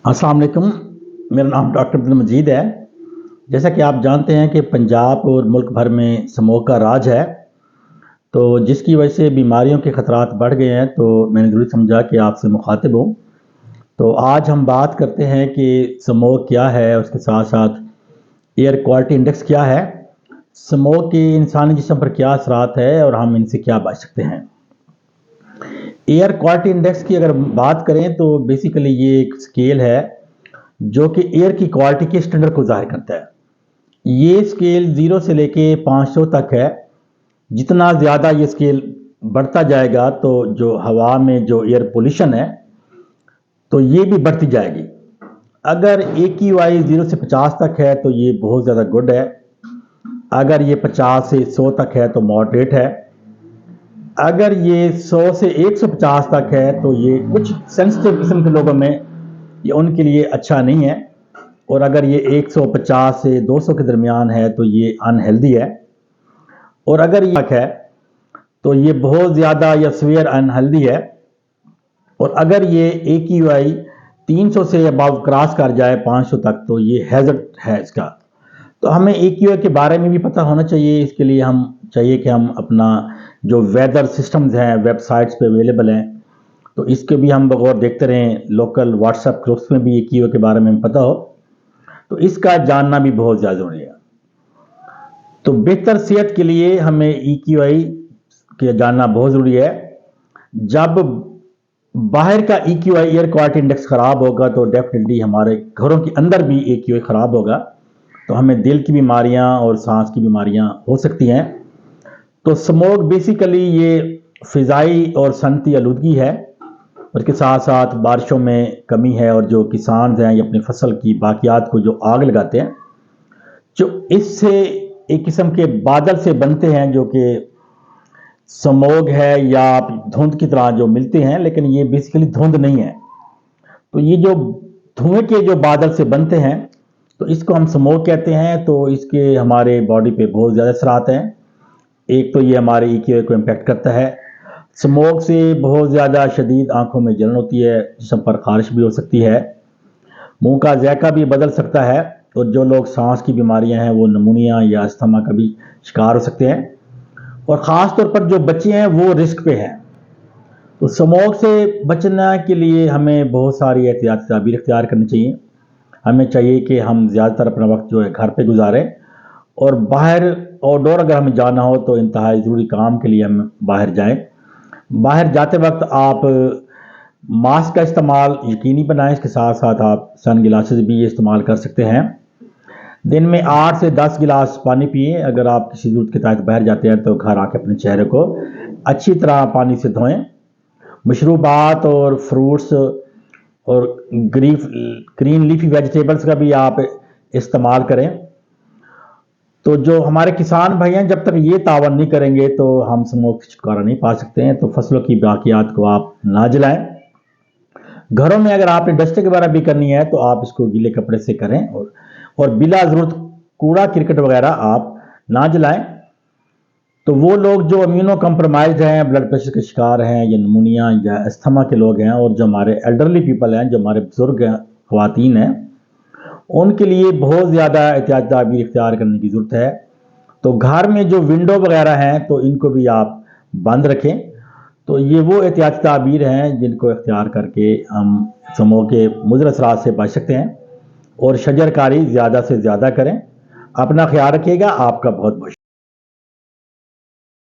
अस्सलाम वालेकुम। मेरा नाम डॉक्टर अब्दुल मजीद है। जैसा कि आप जानते हैं कि पंजाब और मुल्क भर में स्मोक का राज है, तो जिसकी वजह से बीमारियों के ख़तरात बढ़ गए हैं, तो मैंने ज़रूरी समझा कि आपसे मुखातिब हूँ। तो आज हम बात करते हैं कि स्मोक क्या है, उसके साथ साथ एयर क्वालिटी इंडेक्स क्या है, स्मोक के इंसानी जिस्म पर क्या असरात है और हम इनसे क्या बच सकते हैं। एयर क्वालिटी इंडेक्स की अगर बात करें तो बेसिकली ये एक स्केल है जो कि एयर की क्वालिटी के स्टैंडर्ड को ज़ाहिर करता है। ये स्केल 0 से लेके 500 तक है। जितना ज़्यादा ये स्केल बढ़ता जाएगा तो जो हवा में जो एयर पोल्यूशन है तो ये भी बढ़ती जाएगी। अगर AQI 0 से 50 तक है तो ये बहुत ज़्यादा गुड है। अगर ये 50 से 100 तक है तो मॉडरेट है। अगर ये 100 से 150 तक है तो ये कुछ सेंसिटिव किस्म के लोगों में ये उनके लिए अच्छा नहीं है। और अगर ये 150 से 200 के दरमियान है तो ये अनहेल्दी है। और अगर ये है तो ये बहुत ज़्यादा या सीवियर अनहेल्दी है। और अगर ये AQI 300 से अबव क्रॉस कर जाए 500 तक तो ये हैज़र्ड है इसका। तो हमें AQI के बारे में भी पता होना चाहिए। इसके लिए हम चाहिए कि हम अपना जो वेदर सिस्टम्स हैं वेबसाइट्स पे अवेलेबल हैं तो इसके भी हम बगौर देखते रहें। लोकल व्हाट्सएप ग्रुप्स में भी AQI के बारे में पता हो तो इसका जानना भी बहुत ज़्यादा ज़रूरी है। तो बेहतर सेहत के लिए हमें AQI के जानना बहुत ज़रूरी है। जब बाहर का AQI एयर क्वालिटी इंडेक्स ख़राब होगा तो डेफिनेटली हमारे घरों के अंदर भी AQI ख़राब होगा, तो हमें दिल की बीमारियां और सांस की बीमारियां हो सकती हैं। तो स्मोक बेसिकली ये फ़िज़ाई और सनती आलूदगी है, उसके साथ साथ बारिशों में कमी है। और जो किसान हैं ये अपनी फसल की बाकियात को जो आग लगाते हैं, जो इससे एक किस्म के बादल से बनते हैं जो कि स्मोक है या धुंध की तरह जो मिलते हैं, लेकिन ये बेसिकली धुंध नहीं है। तो ये जो धुएं के जो बादल से बनते हैं तो इसको हम स्मोक कहते हैं। तो इसके हमारे बॉडी पे बहुत ज़्यादा असरात हैं। एक तो ये हमारे AQI को इम्पेक्ट करता है। स्मोक से बहुत ज़्यादा शदीद आंखों में जलन होती है, जिस्म पर खारिश भी हो सकती है, मुंह का जायका भी बदल सकता है। और जो लोग सांस की बीमारियां हैं वो निमोनिया या अस्थमा का भी शिकार हो सकते हैं। और ख़ास तौर पर जो बच्चे हैं वो रिस्क पे हैं। तो स्मोक से बचने के लिए हमें बहुत सारी एहतियाती तदाबीर इख्तियार करनी चाहिए। हमें चाहिए कि हम ज़्यादातर अपना वक्त जो है घर पे गुजारें, और बाहर आउटडोर अगर हमें जाना हो तो इंतहाई ज़रूरी काम के लिए हम बाहर जाएं। बाहर जाते वक्त आप मास्क का इस्तेमाल यकीनी बनाएं। इसके साथ साथ आप सन ग्लासेस भी इस्तेमाल कर सकते हैं। दिन में 8 से 10 गिलास पानी पिए। अगर आप किसी ज़रूरत के तहत बाहर जाते हैं तो घर आके अपने चेहरे को अच्छी तरह पानी से धोएं। मशरूबात और फ्रूट्स और ग्रीन लीफी वेजिटेबल्स का भी आप इस्तेमाल करें। तो जो हमारे किसान भाई हैं, जब तक ये तावन नहीं करेंगे तो हम स्मोक से छुटकारा नहीं पा सकते हैं। तो फसलों की बाकियात को आप ना जलाएं। घरों में अगर आपने डस्टिंग वगैरह भी करनी है तो आप इसको गीले कपड़े से करें। और बिला ज़रूरत कूड़ा क्रिकेट वगैरह आप ना जलाएं। तो वो लोग जो इम्यूनो कम्प्रोमाइज्ड हैं, ब्लड प्रेशर के शिकार हैं या निमोनिया या अस्थमा के लोग हैं, और जो हमारे एल्डरली पीपल हैं, जो हमारे बुजुर्ग हैं, ख़वातीन हैं, उनके लिए बहुत ज़्यादा एहतियाती तदाबीर इख्तियार करने की ज़रूरत है। तो घर में जो विंडो वगैरह हैं तो इनको भी आप बंद रखें। तो ये वो एहतियाती तदाबीर हैं जिनको इख्तियार करके हम स्मोक के मुज़र असरात से बच सकते हैं। और शजरकारी ज़्यादा से ज़्यादा करें। अपना ख्याल रखिएगा। आपका बहुत बहुत